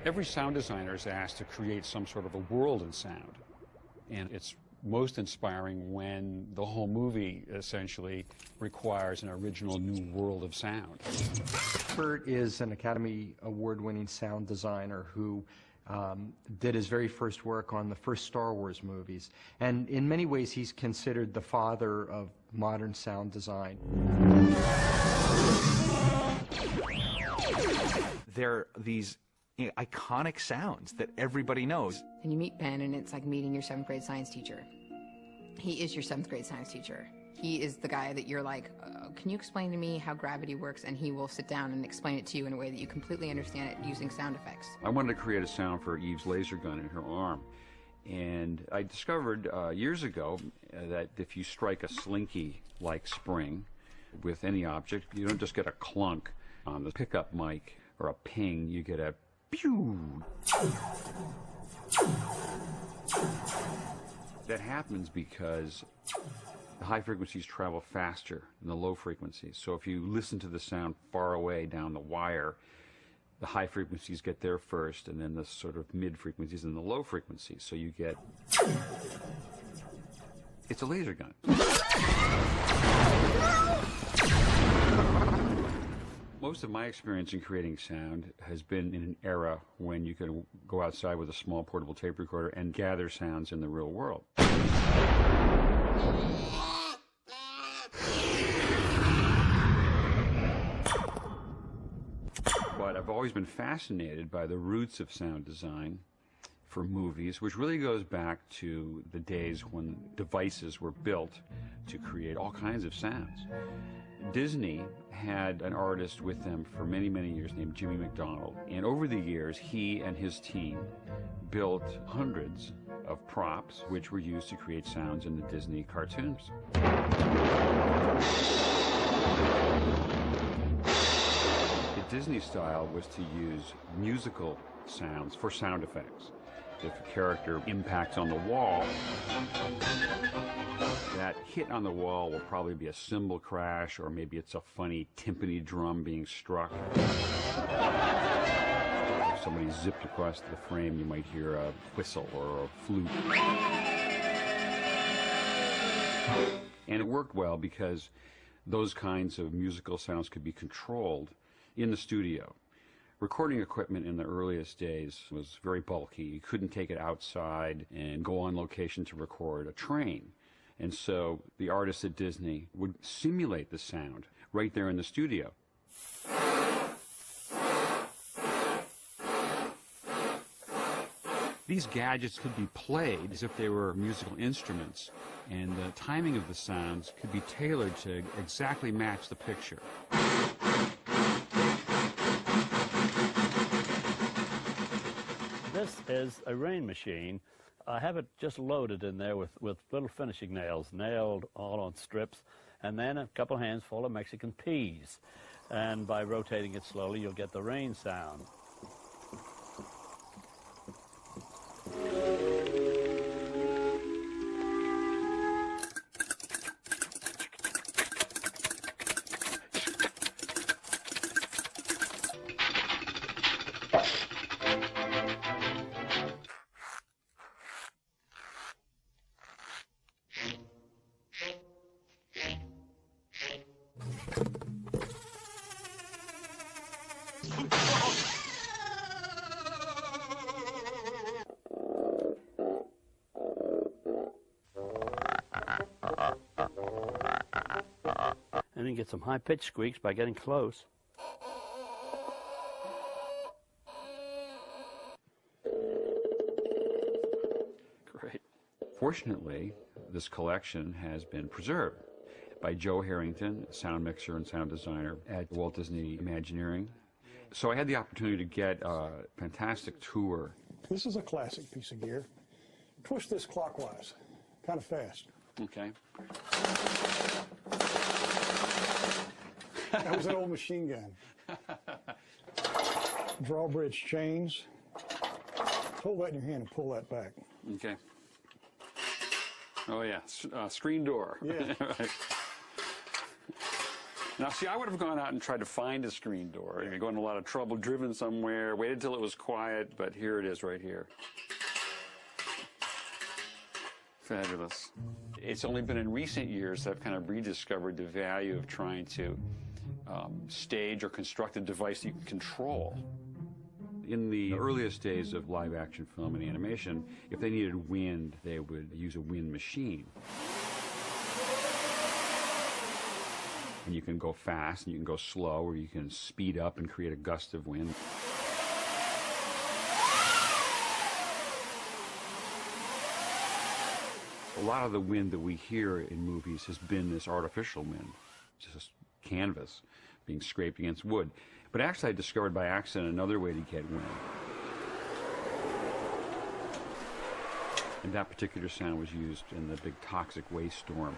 Every sound designer is asked to create some sort of a world in sound. And it's most inspiring when the whole movie essentially requires an original new world of sound. Burtt is an Academy Award-winning sound designer who did his very first work on the first Star Wars movies. And in many ways, he's considered the father of modern sound design. There are these iconic sounds that everybody knows. And you meet Ben, and it's like meeting your 7th grade science teacher. He is your 7th grade science teacher. He is the guy that you're like, can you explain to me how gravity works? And he will sit down and explain it to you in a way that you completely understand it using sound effects. I wanted to create a sound for Eve's laser gun in her arm. And I discovered years ago that if you strike a slinky-like spring with any object, you don't just get a clunk on the pickup mic or a ping, you get a pew. That happens because the high frequencies travel faster than the low frequencies. So if you listen to the sound far away down the wire, the high frequencies get there first, and then the sort of mid frequencies and the low frequencies. So you get, it's a laser gun. Most of my experience in creating sound has been in an era when you could go outside with a small portable tape recorder and gather sounds in the real world. But I've always been fascinated by the roots of sound design for movies, which really goes back to the days when devices were built to create all kinds of sounds. Disney had an artist with them for many, many years named Jimmy McDonald. And over the years, he and his team built hundreds of props which were used to create sounds in the Disney cartoons. The Disney style was to use musical sounds for sound effects. If a character impacts on the wall, that hit on the wall will probably be a cymbal crash, or maybe it's a funny timpani drum being struck. If somebody zipped across the frame, you might hear a whistle or a flute. And it worked well because those kinds of musical sounds could be controlled in the studio. Recording equipment in the earliest days was very bulky. You couldn't take it outside and go on location to record a train. And so the artists at Disney would simulate the sound right there in the studio. These gadgets could be played as if they were musical instruments, and the timing of the sounds could be tailored to exactly match the picture. This is a rain machine. I have it just loaded in there with little finishing nails, nailed all on strips, and then a couple hands full of Mexican peas. And by rotating it slowly, you'll get the rain sound. And then get some high-pitched squeaks by getting close. Great. Fortunately, this collection has been preserved by Joe Harrington, sound mixer and sound designer at Walt Disney Imagineering. So I had the opportunity to get a fantastic tour. This is a classic piece of gear. Twist this clockwise, kind of fast. Okay. That was an old machine gun. Drawbridge chains. Hold that in your hand and pull that back. Okay. Oh yeah, screen door. Yeah. Right. Now, see, I would have gone out and tried to find a screen door. You're going to a lot of trouble, driven somewhere, waited till it was quiet, but here it is right here. Fabulous. It's only been in recent years that I've kind of rediscovered the value of trying to stage or construct a device you can control. In the earliest days of live-action film and animation, if they needed wind, they would use a wind machine. And you can go fast and you can go slow, or you can speed up and create a gust of wind. A lot of the wind that we hear in movies has been this artificial wind, just canvas being scraped against wood. But actually I discovered by accident another way to get wind. And that particular sound was used in the big toxic waste storm.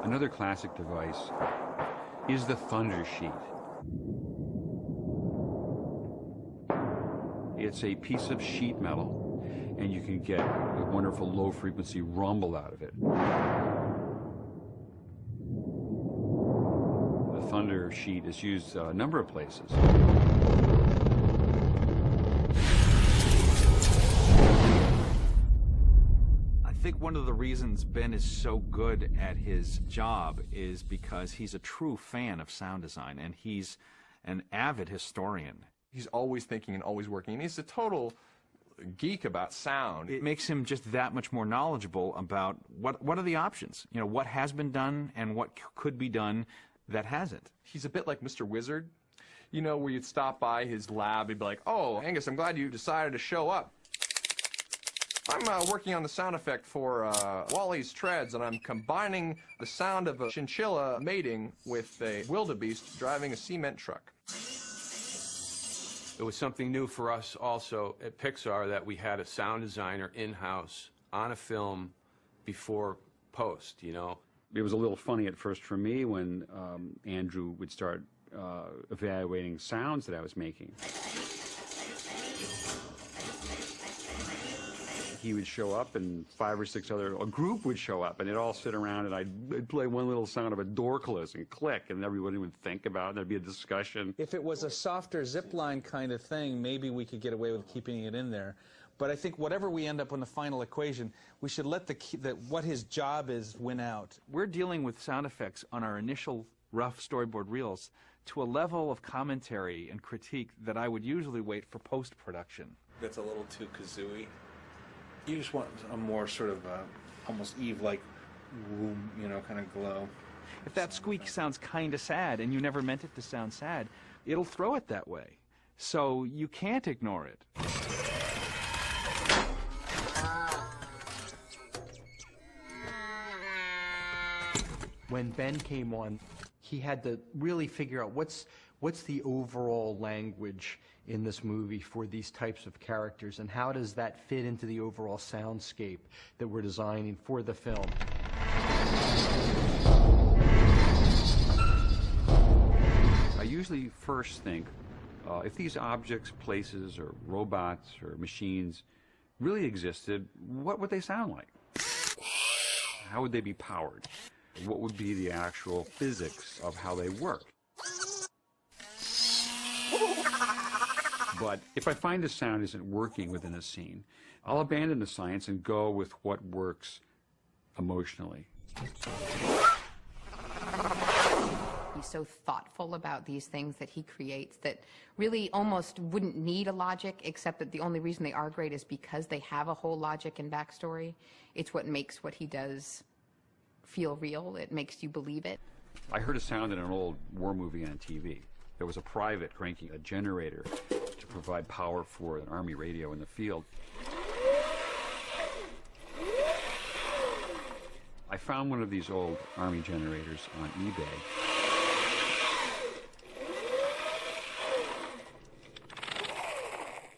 Another classic device is the thunder sheet. It's a piece of sheet metal, and you can get a wonderful low-frequency rumble out of it. The thunder sheet is used a number of places. I think one of the reasons Ben is so good at his job is because he's a true fan of sound design, and he's an avid historian. He's always thinking and always working, and he's a total geek about sound. It makes him just that much more knowledgeable about what are the options, you know, what has been done and what could be done that hasn't. He's a bit like Mr. Wizard, you know, where you'd stop by his lab, he'd be like, "Oh, Angus, I'm glad you decided to show up. I'm working on the sound effect for Wally's treads, and I'm combining the sound of a chinchilla mating with a wildebeest driving a cement truck." It was something new for us also at Pixar that we had a sound designer in-house on a film before post, you know. It was a little funny at first for me when Andrew would start evaluating sounds that I was making. He would show up, and 5 or 6 a group would show up, and they'd all sit around, and I'd play one little sound of a door closing, click, and everybody would think about it, and there'd be a discussion. If it was a softer zip line kind of thing, maybe we could get away with keeping it in there. But I think whatever we end up on the final equation, we should let what his job is win out. We're dealing with sound effects on our initial rough storyboard reels to a level of commentary and critique that I would usually wait for post-production. That's a little too kazooey. You just want a more sort of almost Eve-like, womb, you know, kind of glow. If that squeak sounds kind of sad and you never meant it to sound sad, it'll throw it that way. So you can't ignore it. When Ben came on, he had to really figure out what's the overall language in this movie for these types of characters, and how does that fit into the overall soundscape that we're designing for the film. I usually first think, if these objects, places, or robots, or machines really existed, what would they sound like? How would they be powered? What would be the actual physics of how they work? But if I find a sound isn't working within a scene, I'll abandon the science and go with what works emotionally. He's so thoughtful about these things that he creates that really almost wouldn't need a logic, except that the only reason they are great is because they have a whole logic and backstory. It's what makes what he does feel real. It makes you believe it. I heard a sound in an old war movie on TV. There was a private cranking a generator to provide power for an army radio in the field. I found one of these old army generators on eBay.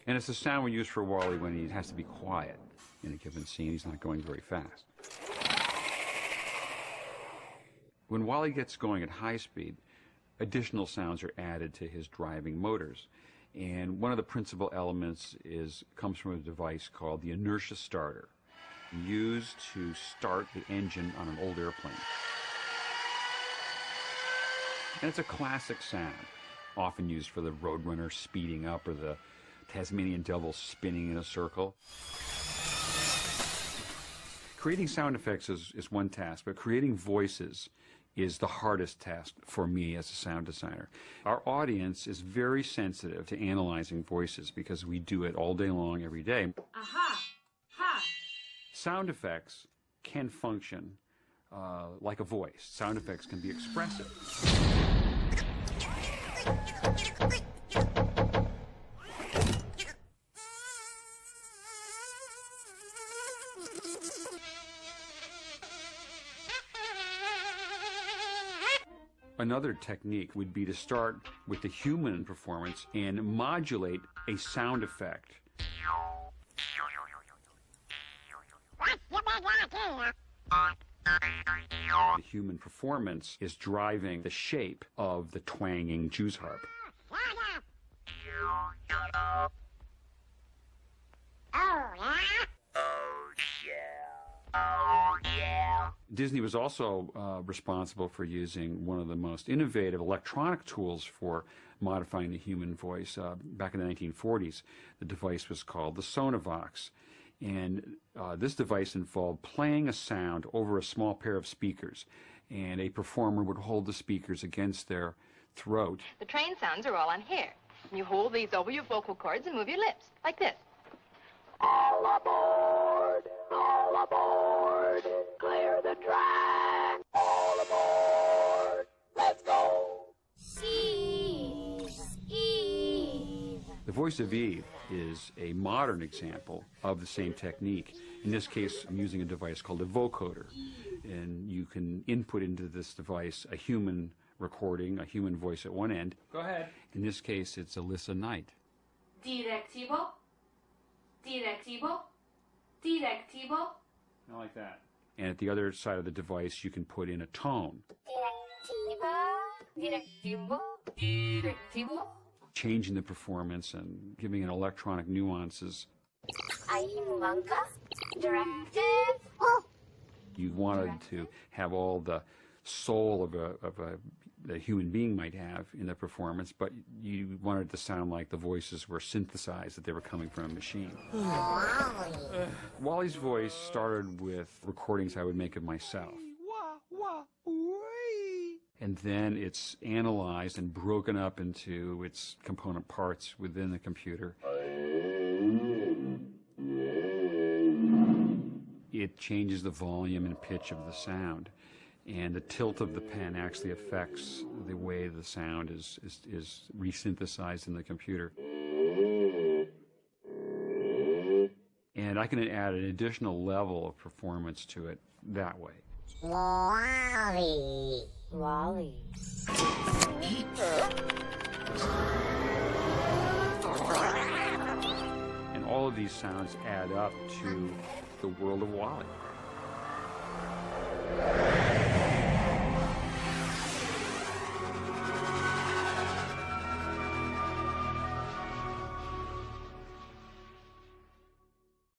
And it's the sound we use for Wally when he has to be quiet in a given scene. He's not going very fast. When Wally gets going at high speed, additional sounds are added to his driving motors. And one of the principal elements comes from a device called the inertia starter, used to start the engine on an old airplane. And it's a classic sound, often used for the Roadrunner speeding up or the Tasmanian Devil spinning in a circle. Creating sound effects is one task, but creating voices is the hardest task for me as a sound designer. Our audience is very sensitive to analyzing voices because we do it all day long, every day. Aha! Ha! Sound effects can function like a voice. Sound effects can be expressive. Another technique would be to start with the human performance and modulate a sound effect. The human performance is driving the shape of the twanging Jew's harp. Disney was also responsible for using one of the most innovative electronic tools for modifying the human voice. Back in the 1940s, the device was called the Sonivox. And this device involved playing a sound over a small pair of speakers. And a performer would hold the speakers against their throat. The train sounds are all on here. You hold these over your vocal cords and move your lips, like this. All aboard! All aboard! Clear the track! All aboard! Let's go! Eve! Eve! The voice of Eve is a modern example of the same technique. In this case, I'm using a device called a vocoder. And you can input into this device a human recording, a human voice at one end. Go ahead. In this case, it's Alyssa Knight. Directivo. Directivo. Directivo. I like that. And at the other side of the device, you can put in a tone. Directivo. Directivo. Directivo. Changing the performance and giving it electronic nuances. Aimanka. Directive. You wanted to have all the soul of a human being might have in the performance, but you wanted it to sound like the voices were synthesized, that they were coming from a machine. Wally's voice started with recordings I would make of myself. And then it's analyzed and broken up into its component parts within the computer. It changes the volume and pitch of the sound. And the tilt of the pen actually affects the way the sound is resynthesized in the computer. And I can add an additional level of performance to it that way. Wally. Wally. And all of these sounds add up to the world of Wally.